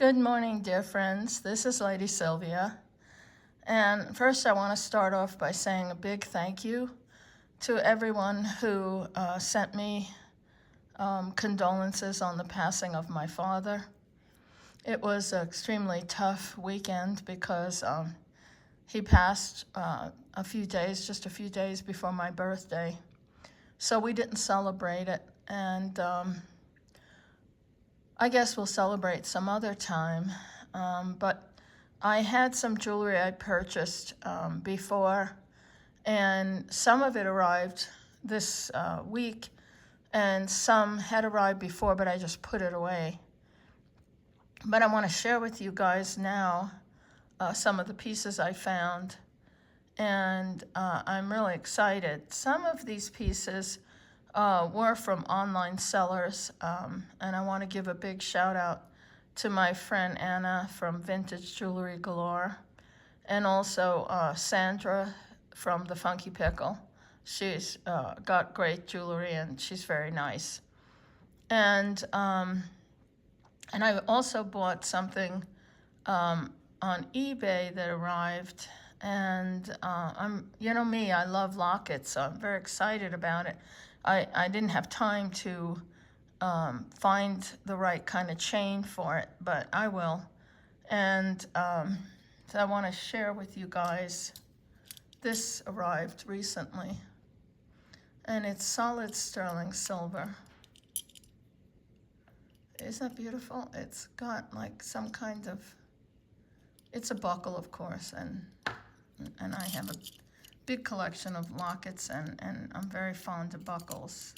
Good morning, dear friends. This is Lady Sylvia. And first, I want to start off by saying a big thank you to everyone who sent me condolences on the passing of my father. It was an extremely tough weekend because he passed just a few days before my birthday. So we didn't celebrate it. And I guess we'll celebrate some other time, but I had some jewelry I purchased before, and some of it arrived this week, and some had arrived before, but I just put it away. But I want to share with you guys now some of the pieces I found, and I'm really excited. Some of these pieces were from online sellers, and I want to give a big shout out to my friend Anna from Vintage Jewelry Galore, and also Sandra from the Funky Pickle. She's got great jewelry and she's very nice. And I also bought something on eBay that arrived, and you know me, I love lockets, so I'm very excited about it. I didn't have time to find the right kind of chain for it, but I will. And so I want to share with you guys. This arrived recently, and it's solid sterling silver. Isn't that beautiful? It's got like some kind of, it's a buckle, of course, and I have a big collection of lockets, and I'm very fond of buckles.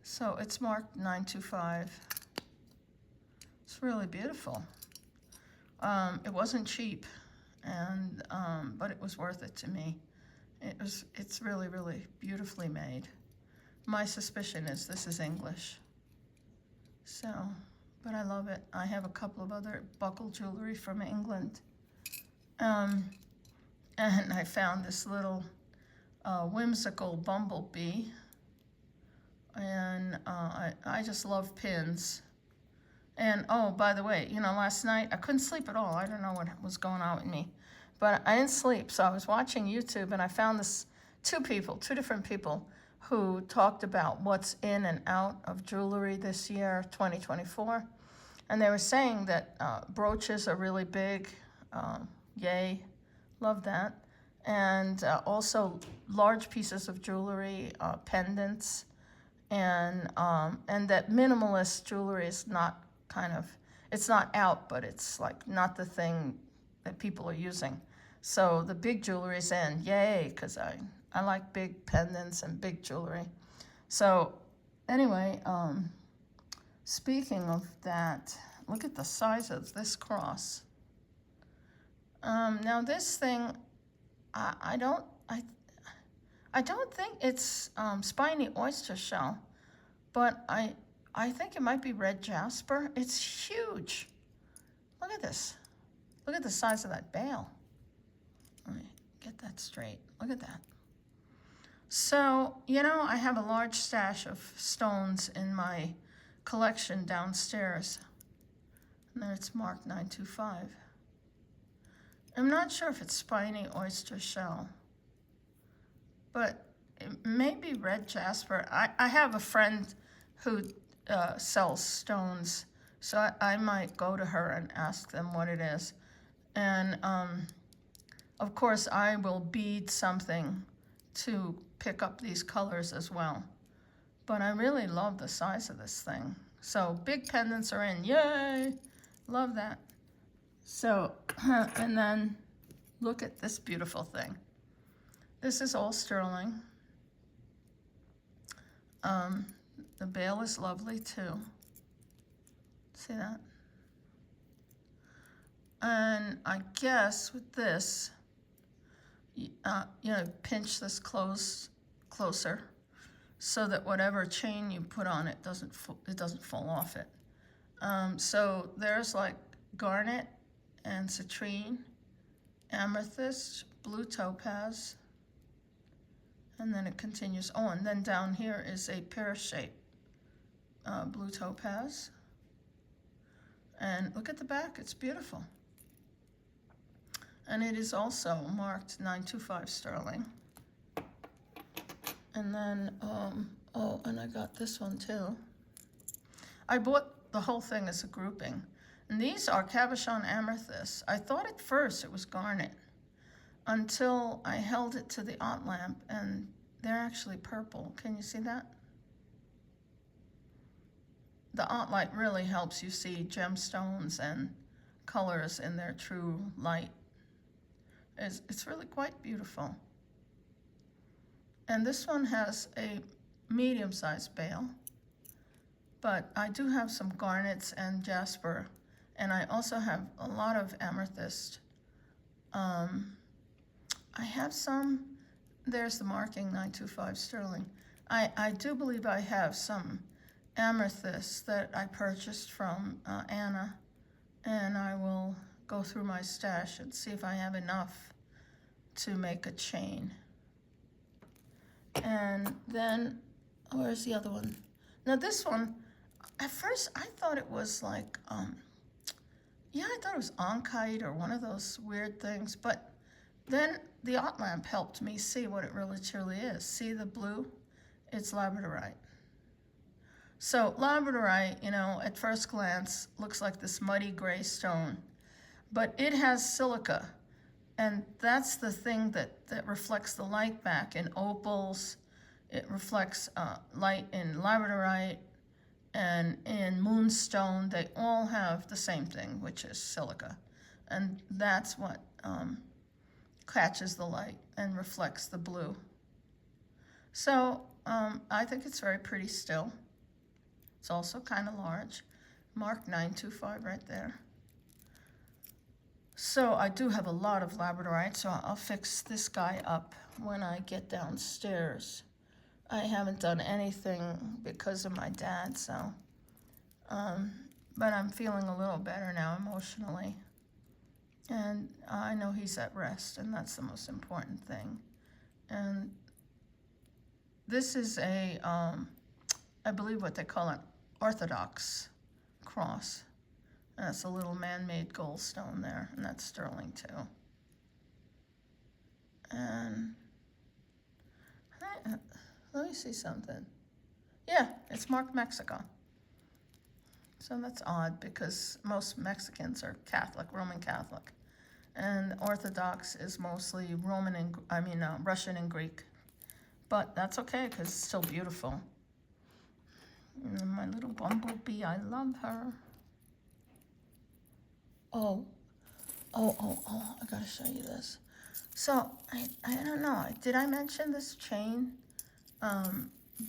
So it's marked 925. It's really beautiful. It wasn't cheap, and but it was worth it to me. It's really, really beautifully made. My suspicion is this is English. So, but I love it. I have a couple of other buckle jewelry from England. And I found this little whimsical bumblebee. And I just love pins. And oh, by the way, you know, last night I couldn't sleep at all. I don't know what was going on with me. But I didn't sleep, so I was watching YouTube, and I found two different people, who talked about what's in and out of jewelry this year, 2024. And they were saying that brooches are really big. Yay, love that. And also large pieces of jewelry, pendants, and that minimalist jewelry is not it's not out, but it's like not the thing that people are using. So the big jewelry is in, yay, because I like big pendants and big jewelry. So anyway, speaking of that, look at the size of this cross. Now this thing, I don't think it's spiny oyster shell, but I think it might be red jasper. It's huge. Look at this. Look at the size of that bale. Let me get that straight. Look at that. So, you know, I have a large stash of stones in my collection downstairs. And there it's marked 925. I'm not sure if it's spiny oyster shell, but it may be red jasper. I have a friend who sells stones, so I might go to her and ask them what it is. And of course, I will bead something to pick up these colors as well. But I really love the size of this thing. So big pendants are in, yay! Love that. So, and then look at this beautiful thing. This is all sterling. The bale is lovely too. See that? And I guess with this, you know, pinch this closer so that whatever chain you put on it doesn't fall off it. So there's like garnet and citrine, amethyst, blue topaz, and then it continues. Oh, and then down here is a pear shape blue topaz. And look at the back, it's beautiful. And it is also marked 925 sterling. And then, oh, and I got this one too. I bought the whole thing as a grouping. And these are cabochon amethyst. I thought at first it was garnet until I held it to the art lamp, and they're actually purple. Can you see that? The art light really helps you see gemstones and colors in their true light. It's really quite beautiful. And this one has a medium-sized bail, but I do have some garnets and jasper, and I also have a lot of amethyst. I have some, there's the marking 925 sterling. I do believe I have some amethyst that I purchased from Anna, and I will go through my stash and see if I have enough to make a chain. And then, where's the other one? Now this one, at first I thought it was like, yeah, I thought it was onkite or one of those weird things, but then the art lamp helped me see what it really truly is. See the blue? It's labradorite. So labradorite, you know, at first glance, looks like this muddy gray stone, but it has silica, and that's the thing that reflects the light back in opals. It reflects light in labradorite, and in moonstone. They all have the same thing, which is silica, and that's what catches the light and reflects the blue. So I think it's very pretty still. It's also kind of large. Mark 925 right there. So I do have a lot of labradorite, so I'll fix this guy up when I get downstairs. I haven't done anything because of my dad, so, but I'm feeling a little better now emotionally. And I know he's at rest, and that's the most important thing. And this is a, I believe what they call an Orthodox Cross. And that's a little man-made gold stone there, and that's sterling too. And let me see something. Yeah, it's marked Mexico. So that's odd because most Mexicans are Catholic, Roman Catholic. And Orthodox is mostly Russian and Greek. But that's okay because it's still beautiful. And my little bumblebee, I love her. Oh, I gotta show you this. So, I don't know, did I mention this chain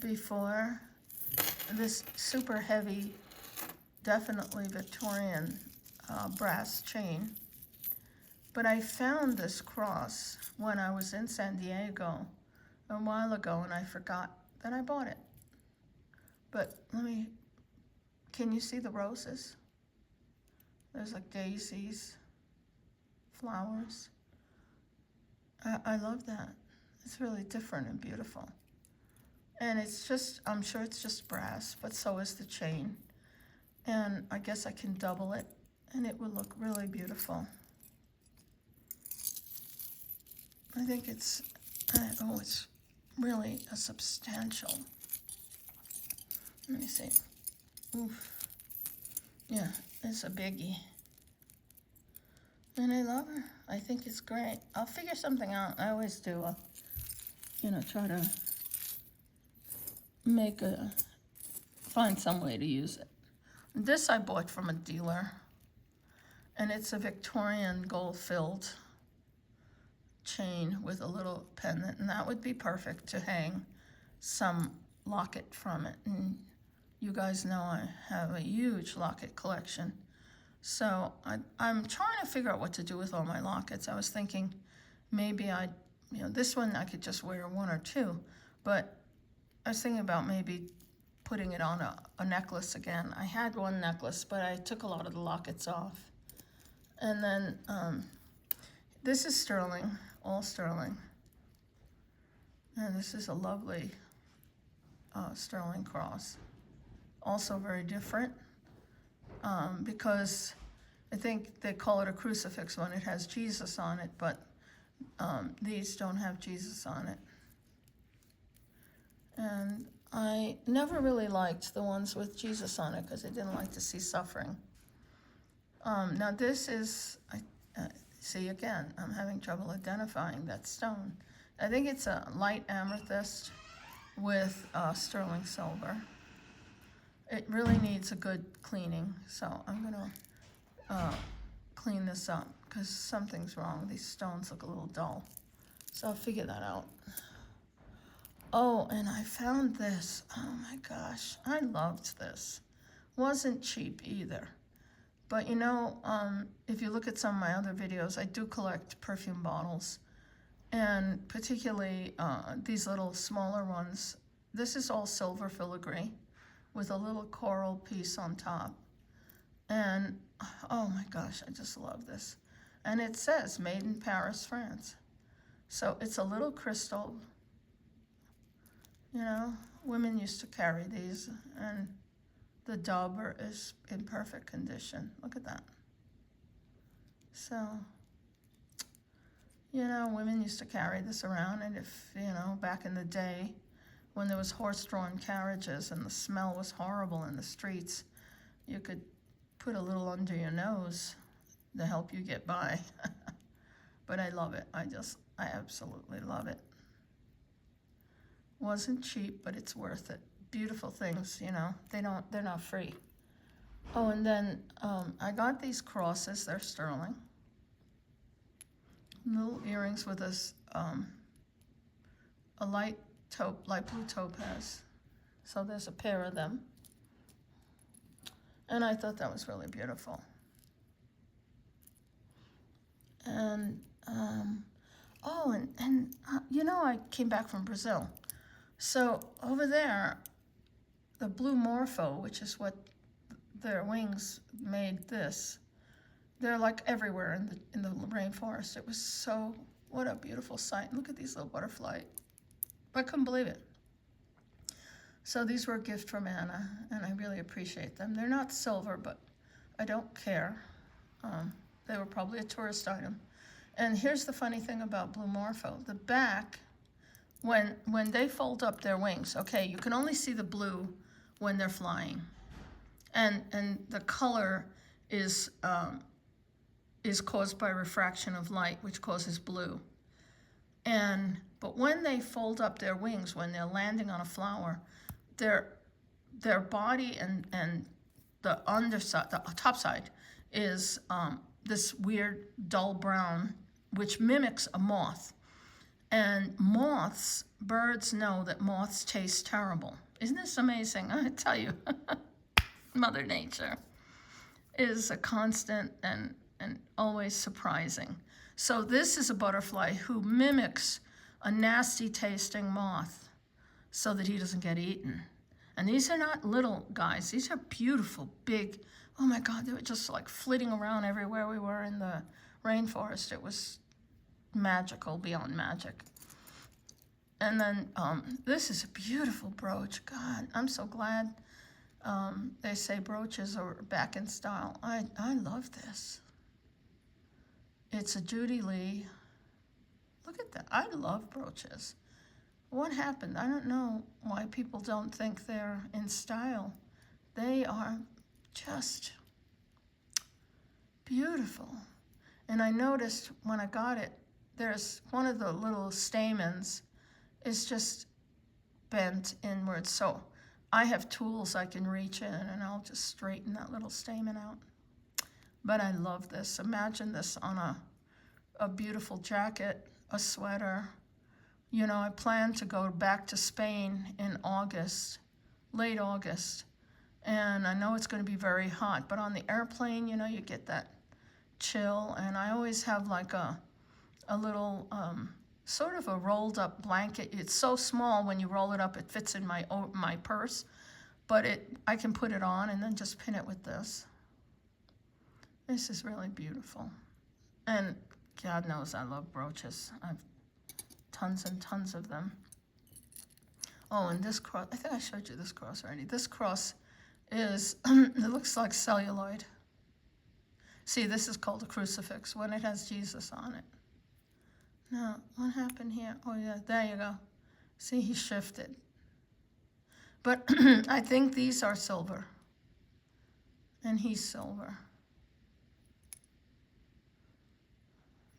before? This super heavy, definitely Victorian brass chain. But I found this cross when I was in San Diego a while ago, and I forgot that I bought it. But can you see the roses? There's like daisies, flowers. I love that. It's really different and beautiful. And it's just, I'm sure it's just brass, but so is the chain. And I guess I can double it, and it will look really beautiful. I think it's really a substantial. Let me see. Oof. Yeah, it's a biggie. And I love her. I think it's great. I'll figure something out. I always do. I'll, try to find some way to use it. This I bought from a dealer, and it's a Victorian gold-filled chain with a little pendant, and that would be perfect to hang some locket from it. And you guys know I have a huge locket collection. So I'm trying to figure out what to do with all my lockets. I was thinking maybe this one I could just wear one or two, but I was thinking about maybe putting it on a necklace again. I had one necklace, but I took a lot of the lockets off. And then this is sterling, all sterling. And this is a lovely sterling cross. also very different, because I think they call it a crucifix when it has Jesus on it, but these don't have Jesus on it. And I never really liked the ones with Jesus on it because I didn't like to see suffering. Now this is, see again, I'm having trouble identifying that stone. I think it's a light amethyst with sterling silver. It really needs a good cleaning, so I'm gonna clean this up because something's wrong. These stones look a little dull, so I'll figure that out. Oh, and I found this. Oh my gosh, I loved this. Wasn't cheap either. But you know, if you look at some of my other videos, I do collect perfume bottles. And particularly these little smaller ones. This is all silver filigree with a little coral piece on top. And oh my gosh, I just love this. And it says made in Paris, France. So it's a little crystal. You know, women used to carry these, and the dauber is in perfect condition. Look at that. So, you know, women used to carry this around, and if, you know, back in the day when there was horse-drawn carriages and the smell was horrible in the streets, you could put a little under your nose to help you get by. But I love it. I absolutely love it. Wasn't cheap, but it's worth it. Beautiful things, you know, they're not free. Oh, and then I got these crosses, they're sterling. Little earrings with a light blue topaz. So there's a pair of them. And I thought that was really beautiful. And, you know, I came back from Brazil. So over there, the blue morpho, which is what their wings made this, they're like everywhere in the rainforest. It was so, what a beautiful sight. Look at these little butterfly. I couldn't believe it. So these were a gift from Anna, and I really appreciate them. They're not silver, but I don't care. They were probably a tourist item. And here's the funny thing about blue morpho. The back, when they fold up their wings, okay, you can only see the blue when they're flying. And the color is caused by refraction of light, which causes blue. But when they fold up their wings, when they're landing on a flower, their body and the underside, the top side, is this weird dull brown, which mimics a moth. And moths, birds know that moths taste terrible. Isn't this amazing? I tell you, Mother Nature is a constant and always surprising. So this is a butterfly who mimics a nasty tasting moth so that he doesn't get eaten. And these are not little guys. These are beautiful, big. Oh my God, they were just like flitting around everywhere we were in the rainforest. It was magical, beyond magic. And then this is a beautiful brooch. God, I'm so glad they say brooches are back in style. I love this. It's a Judy Lee. Look at that. I love brooches. What happened? I don't know why people don't think they're in style. They are just beautiful. And I noticed when I got it, there's one of the little stamens is just bent inwards. So I have tools I can reach in and I'll just straighten that little stamen out. But I love this. Imagine this on a beautiful jacket, a sweater. You know, I plan to go back to Spain in August, late August. And I know it's going to be very hot, but on the airplane, you know, you get that chill. And I always have like a little, sort of a rolled up blanket. It's so small when you roll it up, it fits in my purse. But I can put it on and then just pin it with this. This is really beautiful. And God knows I love brooches. I've tons and tons of them. Oh, and this cross, I think I showed you this cross already. This cross is, it looks like celluloid. See, this is called a crucifix when it has Jesus on it. Now, what happened here? Oh yeah, there you go. See, he shifted. But I think these are silver. And he's silver.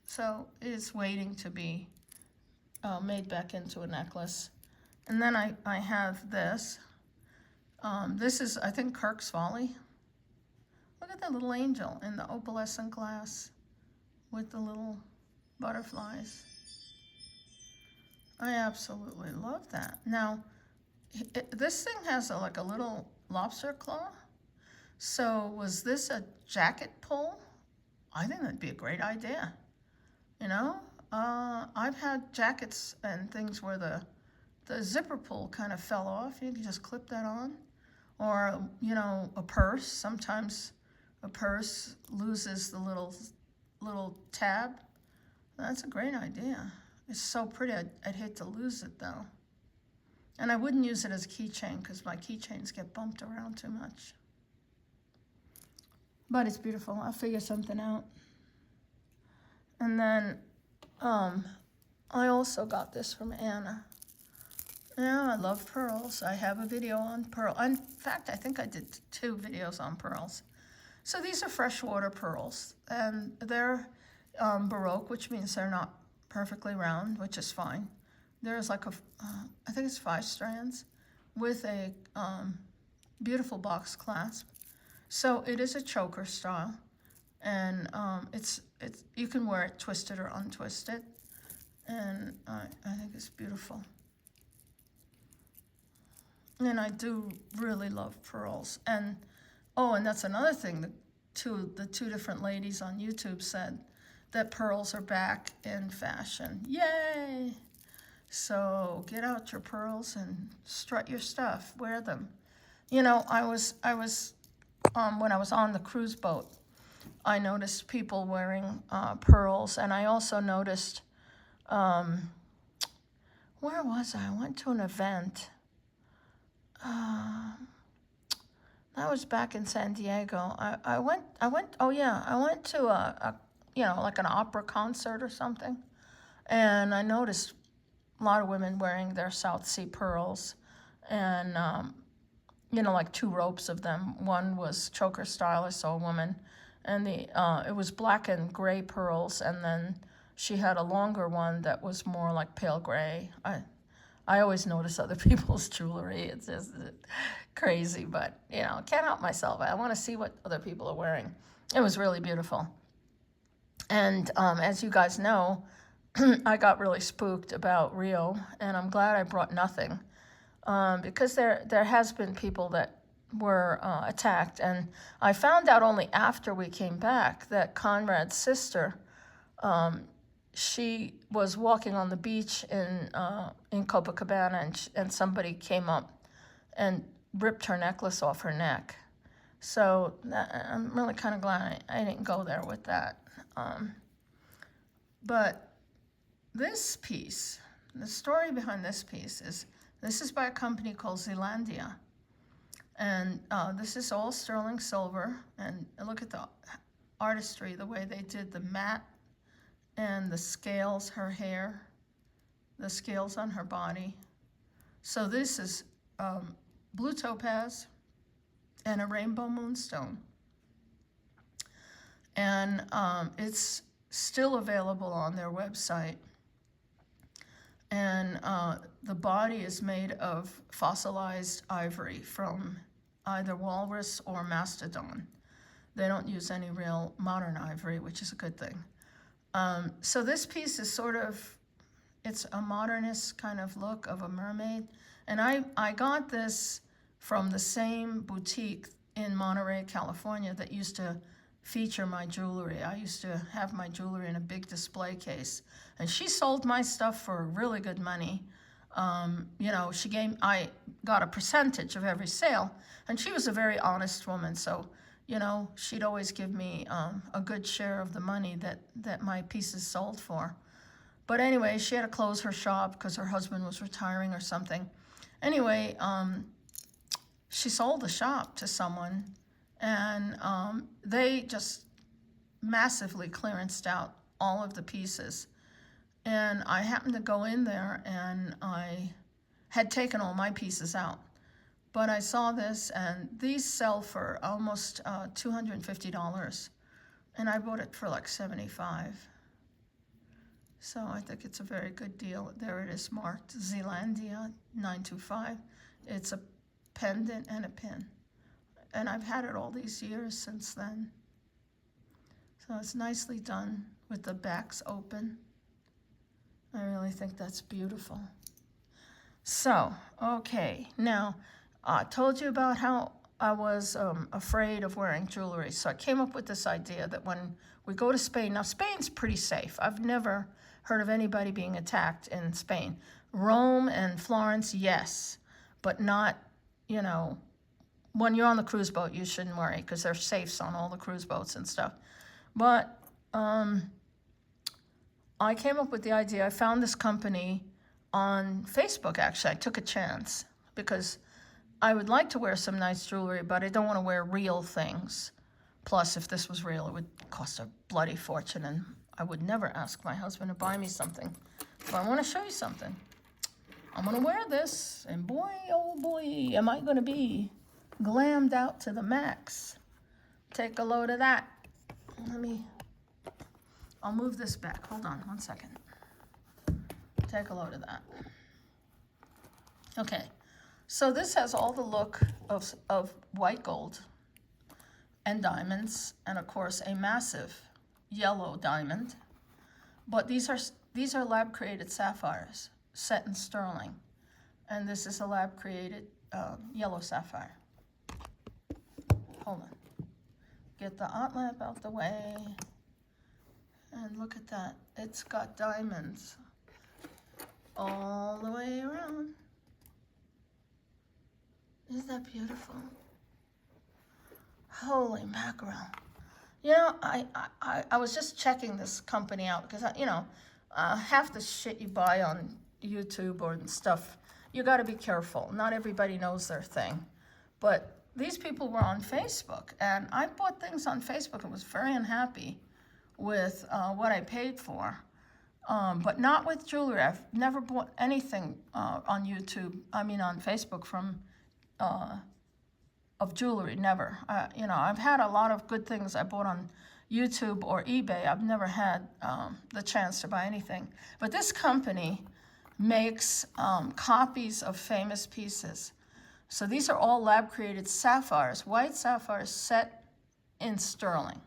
So it's waiting to be made back into a necklace. And then I have this. This is, I think, Kirks Folly. Look at that little angel in the opalescent glass with the little butterflies. I absolutely love that. Now, this thing has like a little lobster claw. So was this a jacket pull? I think that'd be a great idea. You know, I've had jackets and things where the zipper pull kind of fell off. You can just clip that on. Or, you know, a purse. Sometimes a purse loses the little tab. That's a great idea. It's so pretty. I'd hate to lose it though. And I wouldn't use it as a keychain because my keychains get bumped around too much. But it's beautiful. I'll figure something out. And then I also got this from Anna. Yeah, I love pearls. I have a video on pearl. In fact, I think I did 2 videos on pearls. So these are freshwater pearls, and they're Baroque, which means they're not perfectly round, which is fine. There's like I think it's 5 strands with a beautiful box clasp. So it is a choker style, and it's you can wear it twisted or untwisted, and I think it's beautiful. And I do really love pearls. And oh, and that's another thing. The two different ladies on YouTube said that pearls are back in fashion. Yay! So get out your pearls and strut your stuff. Wear them. You know, I was when I was on the cruise boat, I noticed people wearing pearls, and I also noticed, where was I? I went to an event. That was back in San Diego. I went to a like an opera concert or something, and I noticed a lot of women wearing their South Sea pearls, and like 2 ropes of them. One was choker style, I saw a woman, and it was black and gray pearls, and then she had a longer one that was more like pale gray. I always notice other people's jewelry. It's just crazy, but can't help myself. I want to see what other people are wearing. It was really beautiful. And as you guys know, I got really spooked about Rio, and I'm glad I brought nothing. Because there has been people that were attacked, and I found out only after we came back that Conrad's sister, she was walking on the beach in Copacabana, and somebody came up and ripped her necklace off her neck. So I'm really kind of glad I didn't go there with that. But this piece, the story behind this piece is, this is by a company called Zandia. And this is all sterling silver. And look at the artistry, the way they did the matte and the scales, her hair, the scales on her body. So this is blue topaz and a rainbow moonstone. And it's still available on their website. And the body is made of fossilized ivory from either walrus or mastodon. They don't use any real modern ivory, which is a good thing. So this piece is it's a modernist kind of look of a mermaid. And I got this from the same boutique in Monterey, California that used to feature my jewelry. I used to have my jewelry in a big display case. And she sold my stuff for really good money. I got a percentage of every sale. And she was a very honest woman. So, she'd always give me a good share of the money that my pieces sold for. But anyway, she had to close her shop because her husband was retiring or something. Anyway, she sold the shop to someone, and they just massively clearanced out all of the pieces. And I happened to go in there, and I had taken all my pieces out. But I saw this, and these sell for almost $250. And I bought it for like $75. So I think it's a very good deal. There it is marked, Zandia 925. It's a pendant and a pin. And I've had it all these years since then. So it's nicely done with the backs open. I really think that's beautiful. So, okay, now I told you about how I was afraid of wearing jewelry. So I came up with this idea that when we go to Spain, now Spain's pretty safe. I've never heard of anybody being attacked in Spain. Rome and Florence, yes, but not, you know, when you're on the cruise boat, you shouldn't worry because there's safes on all the cruise boats and stuff. But I came up with the idea. I found this company on Facebook, actually. I took a chance because I would like to wear some nice jewelry, but I don't want to wear real things. Plus, if this was real, it would cost a bloody fortune, and I would never ask my husband to buy me something. But I want to show you something. I'm going to wear this, and boy, oh boy, am I going to be glammed out to the max. Take a load of that. I'll move this back. Hold on 1 second. Take a load of that. Okay, so this has all the look of white gold and diamonds, and of course a massive yellow diamond. But these are lab created sapphires set in sterling, and this is a lab created yellow sapphire. Hold on. Get the hot lamp out the way. And look at that. It's got diamonds all the way around. Isn't that beautiful? Holy mackerel. You know, I was just checking this company out because, half the shit you buy on YouTube or stuff, you got to be careful. Not everybody knows their thing. But these people were on Facebook, and I bought things on Facebook and was very unhappy with what I paid for, but not with jewelry. I've never bought anything on Facebook from of jewelry, never. I've had a lot of good things I bought on YouTube or eBay. I've never had the chance to buy anything. But this company makes copies of famous pieces. So these are all lab-created sapphires, white sapphires set in sterling.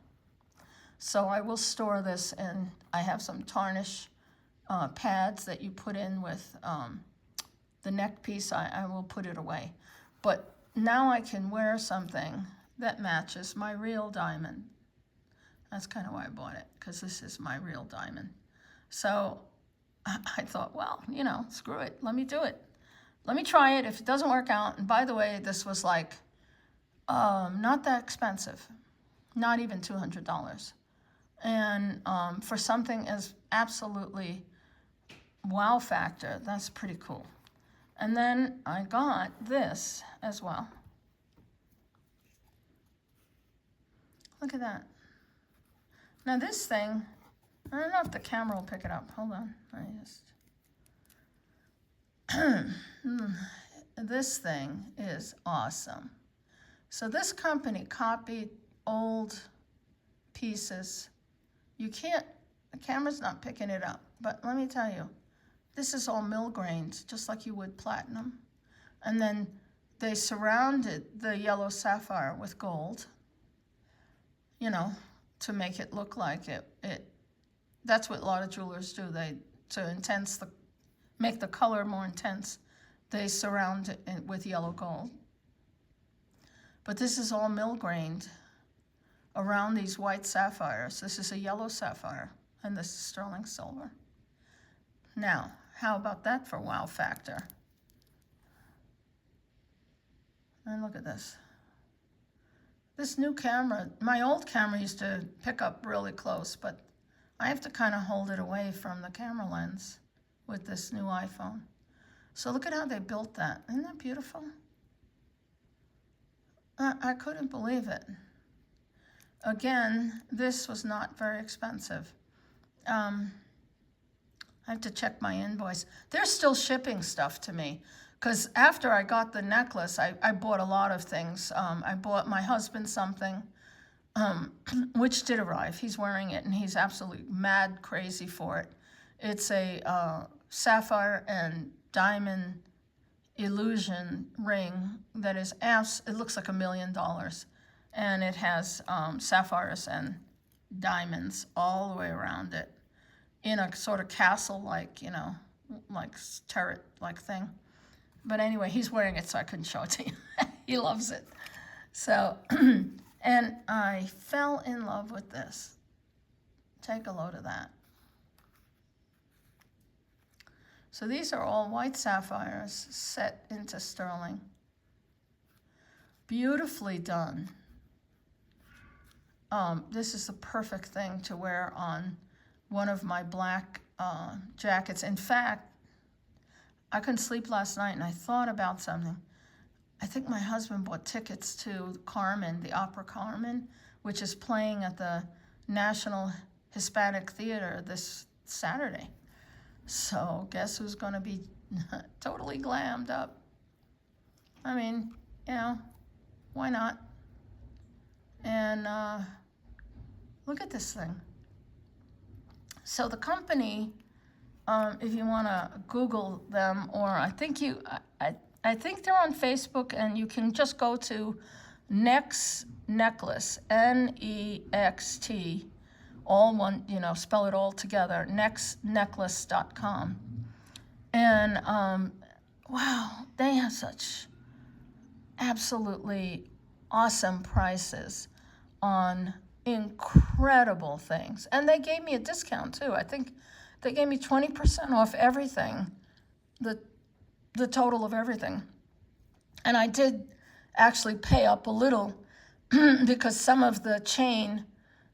So I will store this, and I have some tarnish pads that you put in with the neck piece. I will put it away. But now I can wear something that matches my real diamond. That's kind of why I bought it, because this is my real diamond. So I thought, well, screw it. Let me do it. Let me try it. If it doesn't work out, and by the way, this was like not that expensive, not even $200. And for something as absolutely wow factor, that's pretty cool. And then I got this as well. Look at that. Now this thing, I don't know if the camera will pick it up. Hold on. This thing is awesome. So this company copied old pieces. You can't, the camera's not picking it up, but let me tell you, this is all mill-grained, just like you would platinum. And then they surrounded the yellow sapphire with gold, to make it look like it. That's what a lot of jewelers do. Make the color more intense, they surround it with yellow gold. But this is all mill-grained around these white sapphires. This is a yellow sapphire, and this is sterling silver. Now, how about that for wow factor? And look at this. This new camera, my old camera used to pick up really close, but I have to kind of hold it away from the camera lens with this new iPhone. So look at how they built that. Isn't that beautiful? I couldn't believe it. Again, this was not very expensive. I have to check my invoice. They're still shipping stuff to me, because after I got the necklace, I bought a lot of things. I bought my husband something, which did arrive. He's wearing it, and he's absolutely mad crazy for it. It's a sapphire and diamond illusion ring that is it looks like $1 million, and it has sapphires and diamonds all the way around it in a sort of castle-like, like turret-like thing. But anyway, he's wearing it, so I couldn't show it to you. He loves it. So, and I fell in love with this. Take a load of that. So these are all white sapphires set into sterling. Beautifully done. This is the perfect thing to wear on one of my black jackets. In fact, I couldn't sleep last night, and I thought about something. I think my husband bought tickets to Carmen, the opera Carmen, which is playing at the National Hispanic Theater this Saturday. So guess who's going to be totally glammed up? I mean, why not? And look at this thing. So the company, if you want to Google them, or I think they're on Facebook, and you can just go to NEX Necklace, NEXT, all one, spell it all together, nexnecklace.com. And wow, they have such absolutely awesome prices on incredible things. And they gave me a discount too. I think they gave me 20% off everything, the total of everything. And I did actually pay up a little because some of the chain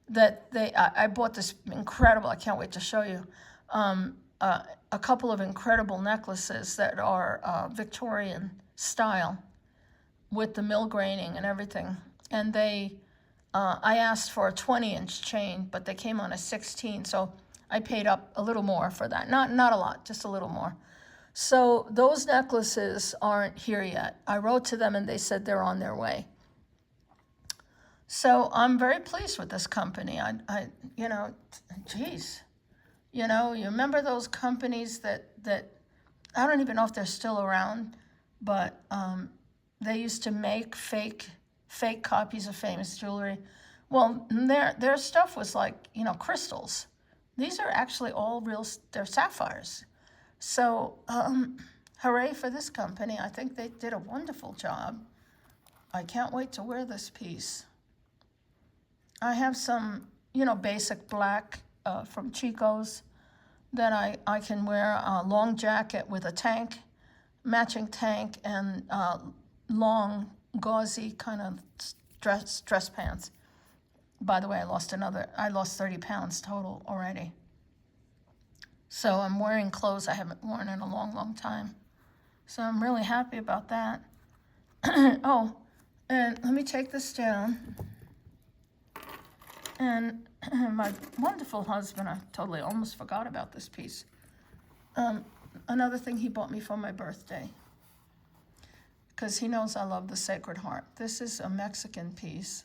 that I bought this incredible, I can't wait to show you, a couple of incredible necklaces that are Victorian style with the mill graining and everything. And I asked for a 20-inch chain, but they came on a 16, so I paid up a little more for that. Not a lot, just a little more. So those necklaces aren't here yet. I wrote to them, and they said they're on their way. So I'm very pleased with this company. Geez. You remember those companies that I don't even know if they're still around, but they used to make fake copies of famous jewelry. Well, their stuff was like, crystals. These are actually all real, they're sapphires. So, hooray for this company. I think they did a wonderful job. I can't wait to wear this piece. I have some, basic black from Chico's that I can wear, a long jacket with a tank, matching tank, and long, gauzy kind of dress pants. By the way, I lost 30 pounds total already. So I'm wearing clothes I haven't worn in a long, long time. So I'm really happy about that. Oh, and let me take this down. And my wonderful husband, I totally almost forgot about this piece. Another thing he bought me for my birthday, because he knows I love the Sacred Heart. This is a Mexican piece.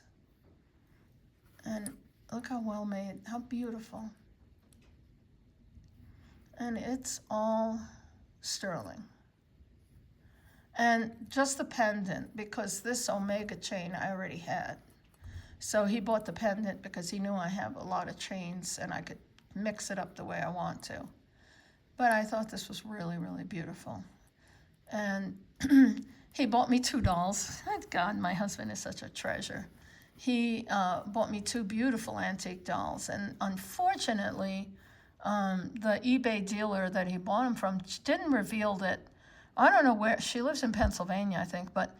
And look how well made, how beautiful. And it's all sterling. And just the pendant, because this Omega chain I already had. So he bought the pendant because he knew I have a lot of chains and I could mix it up the way I want to. But I thought this was really, really beautiful. And he bought me 2 dolls. God, my husband is such a treasure. He bought me 2 beautiful antique dolls. And unfortunately, the eBay dealer that he bought them from didn't reveal that. I don't know where, she lives in Pennsylvania, I think, but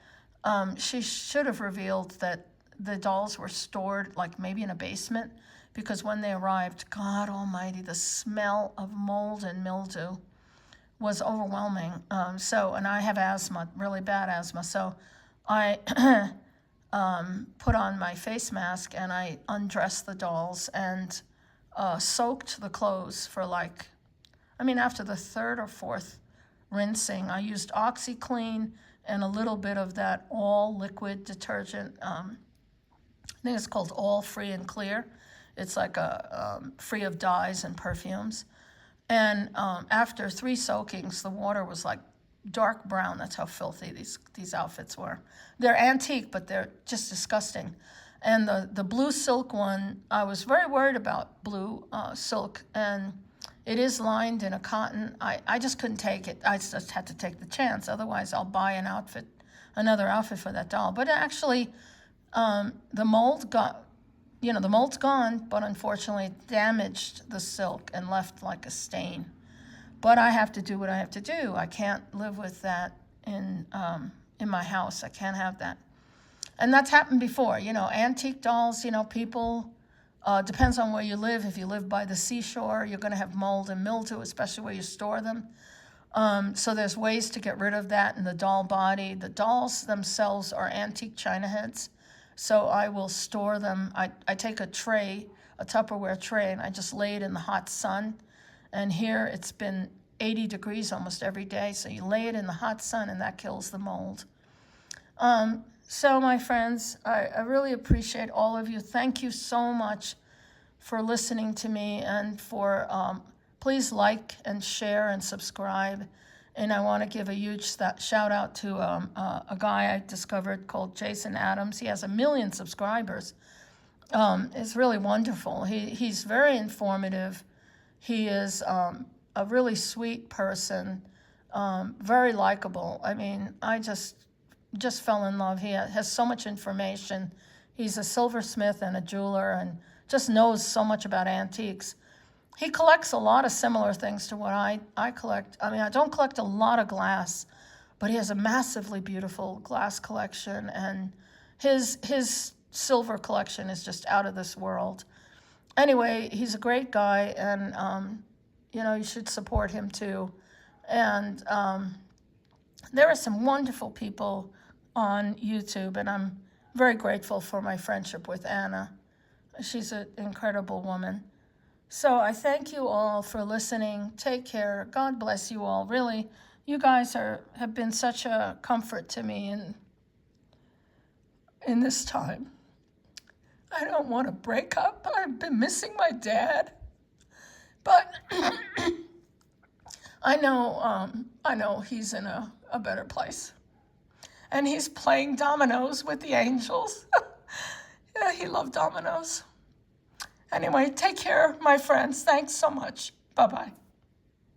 she should have revealed that the dolls were stored like maybe in a basement, because when they arrived, God almighty, the smell of mold and mildew was overwhelming. And I have asthma, really bad asthma. So I put on my face mask and I undressed the dolls and soaked the clothes for after the third or fourth rinsing, I used OxyClean and a little bit of that all liquid detergent. I think it's called All Free and Clear. It's like free of dyes and perfumes. And after 3 soakings, the water was like dark brown. That's how filthy these outfits were. They're antique, but they're just disgusting. And the blue silk one, I was very worried about blue silk, and it is lined in a cotton. I just couldn't take it. I just had to take the chance. Otherwise, I'll buy another outfit for that doll. But actually, the mold the mold's gone, but unfortunately it damaged the silk and left like a stain. But I have to do what I have to do. I can't live with that in my house. I can't have that. And that's happened before. Antique dolls, people, depends on where you live. If you live by the seashore, you're going to have mold and mildew, especially where you store them. So there's ways to get rid of that in the doll body. The dolls themselves are antique china heads. So I will store them. I take a Tupperware tray, and I just lay it in the hot sun. And here it's been 80 degrees almost every day. So you lay it in the hot sun, and that kills the mold. So my friends, I really appreciate all of you. Thank you so much for listening to me, and for please like and share and subscribe. And I want to give a huge shout out to a guy I discovered called Jason Adams. He has 1 million subscribers. It's really wonderful. He's very informative. He is a really sweet person, very likable. I just fell in love. He has so much information. He's a silversmith and a jeweler and just knows so much about antiques. He collects a lot of similar things to what I collect. I don't collect a lot of glass, but he has a massively beautiful glass collection, and his silver collection is just out of this world. Anyway, he's a great guy, and you should support him too. And there are some wonderful people on YouTube, and I'm very grateful for my friendship with Anna. She's an incredible woman. So I thank you all for listening. Take care. God bless you all. Really, you guys have been such a comfort to me in this time. I don't want to break up. I've been missing my dad. But I know he's in a better place. And he's playing dominoes with the angels. Yeah, he loved dominoes. Anyway, take care, my friends. Thanks so much. Bye-bye.